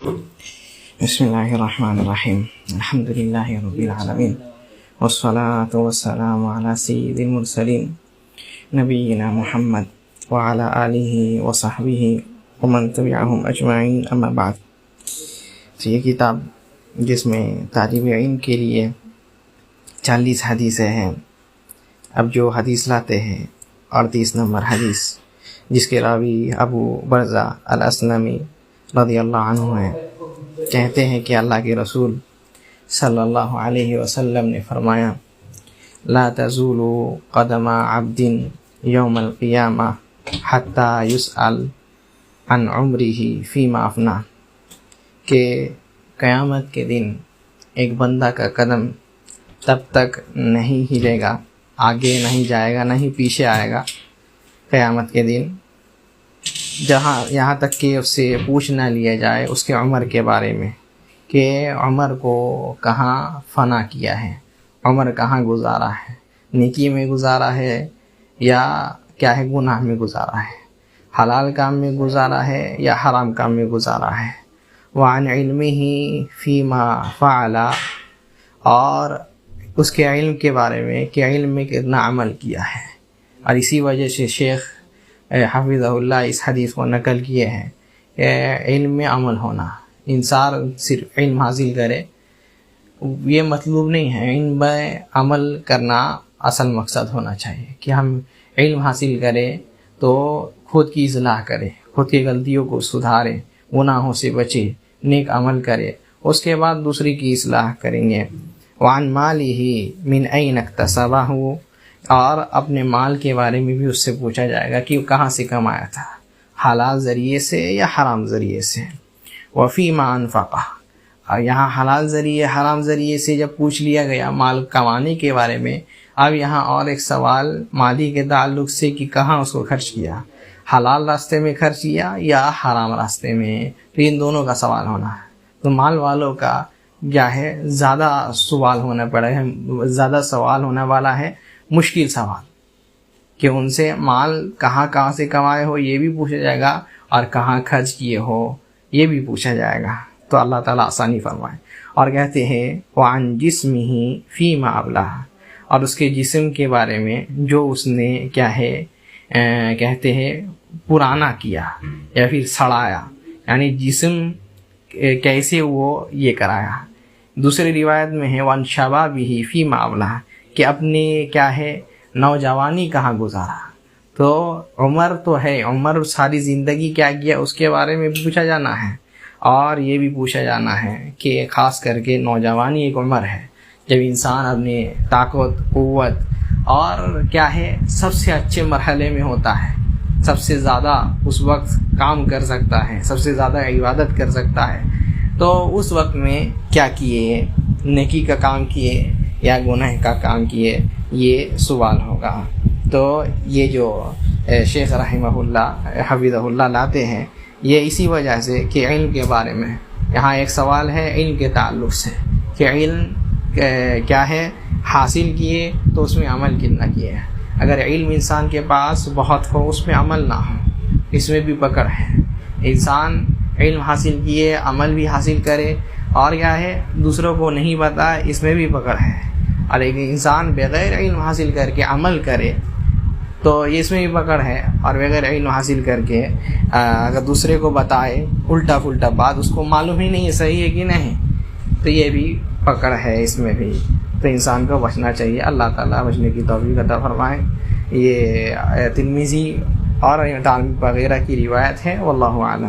بسم اللہ الرحمن الرحیم الحمد للہ رب العالمین والصلاة والسلام علی سید المرسلین نبینا محمد وعلی آلہ وصحبہ ومن تبعہم اجمعین اما بعد۔ تو یہ کتاب جس میں طالب علم کے لیے 40 حدیثیں ہیں، اب جو حدیث لاتے ہیں 38 نمبر حدیث، جس کے راوی ابو برزہ الاسلمی رضی اللہ عنہ ہیں، کہتے ہیں کہ اللہ کے رسول صلی اللہ علیہ وسلم نے فرمایا: لا تزول قدم عبد یوم القیامہ حتی یسأل عن عمرہ فیما افنا، کہ قیامت کے دن ایک بندہ کا قدم تب تک نہیں ہلے گا، آگے نہیں جائے گا، نہیں پیچھے آئے گا قیامت کے دن، یہاں تک کہ اس سے پوچھ نہ لیا جائے اس کے عمر کے بارے میں، کہ عمر کو کہاں فنا کیا ہے، عمر کہاں گزارا ہے، نیکی میں گزارا ہے یا کیا ہے گناہ میں گزارا ہے، حلال کام میں گزارا ہے یا حرام کام میں گزارا ہے۔ وعن علمہ فیما فعل، اور اس کے علم کے بارے میں کہ علم میں کتنا عمل کیا ہے۔ اور اسی وجہ سے شیخ حفظہ اللہ اس حدیث کو نقل کیے ہیں کہ علم میں عمل ہونا، انسان صرف علم حاصل کرے یہ مطلوب نہیں ہے، علم میں عمل کرنا اصل مقصد ہونا چاہیے، کہ ہم علم حاصل کریں تو خود کی اصلاح کرے، خود کی غلطیوں کو سدھارے، گناہوں سے بچے، نیک عمل کرے، اس کے بعد دوسری کی اصلاح کریں گے۔ وعن مالہ من این اکتسبہ، اور اپنے مال کے بارے میں بھی اس سے پوچھا جائے گا کہ وہ کہاں سے کمایا تھا، حلال ذریعے سے یا حرام ذریعے سے۔ وفیما انفقہ، اور یہاں حلال ذریعے حرام ذریعے سے جب پوچھ لیا گیا مال کمانے کے بارے میں، اب یہاں اور ایک سوال مالی کے تعلق سے کہ کہاں اس کو خرچ کیا، حلال راستے میں خرچ کیا یا حرام راستے میں، تو ان دونوں کا سوال ہونا ہے۔ تو مال والوں کا کیا ہے زیادہ سوال ہونے والا ہے، مشکل سوال، کہ ان سے مال کہاں سے کمائے ہو یہ بھی پوچھا جائے گا، اور کہاں خرچ کیے ہو یہ بھی پوچھا جائے گا۔ تو اللہ تعالیٰ آسانی فرمائے۔ اور کہتے ہیں وعن جسمہ فیما ابلہ، اور اس کے جسم کے بارے میں جو اس نے کیا ہے کہتے ہیں پرانا کیا یا پھر سڑایا، یعنی جسم کیسے وہ یہ کرایا۔ دوسری روایت میں ہے وعن شبابہ فیما ابلہ، کہ اپنے کیا ہے نوجوانی کہاں گزارا۔ تو عمر تو ہے، عمر ساری زندگی کیا کیا اس کے بارے میں بھی پوچھا جانا ہے، اور یہ بھی پوچھا جانا ہے کہ خاص کر کے نوجوانی ایک عمر ہے جب انسان اپنے طاقت، قوت اور کیا ہے سب سے اچھے مرحلے میں ہوتا ہے، سب سے زیادہ اس وقت کام کر سکتا ہے، سب سے زیادہ عبادت کر سکتا ہے۔ تو اس وقت میں کیا کیے، نیکی کا کام کیے یا گناہ کا کام کیے، یہ سوال ہوگا۔ تو یہ جو شیخ رحمہ اللہ حفظہ اللہ لاتے ہیں یہ اسی وجہ سے کہ علم کے بارے میں یہاں ایک سوال ہے علم کے تعلق سے، کہ علم کیا ہے حاصل کیے تو اس میں عمل کتنا کیے۔ اگر علم انسان کے پاس بہت ہو اس میں عمل نہ ہو، اس میں بھی پکڑ ہے۔ انسان علم حاصل کیے، عمل بھی حاصل کرے، اور کیا ہے دوسروں کو نہیں بتائے، اس میں بھی پکڑ ہے۔ اور ایک انسان بغیر علم حاصل کر کے عمل کرے تو اس میں بھی پکڑ ہے، اور بغیر علم حاصل کر کے اگر دوسرے کو بتائے الٹا پھلٹا بات، اس کو معلوم ہی نہیں ہے صحیح ہے کہ نہیں، تو یہ بھی پکڑ ہے اس میں بھی۔ تو انسان کو بچنا چاہیے، اللہ تعالیٰ بچنے کی توفیق عطا فرمائے۔ یہ ترمذی اور وغیرہ کی روایت ہے، واللہ اعلم۔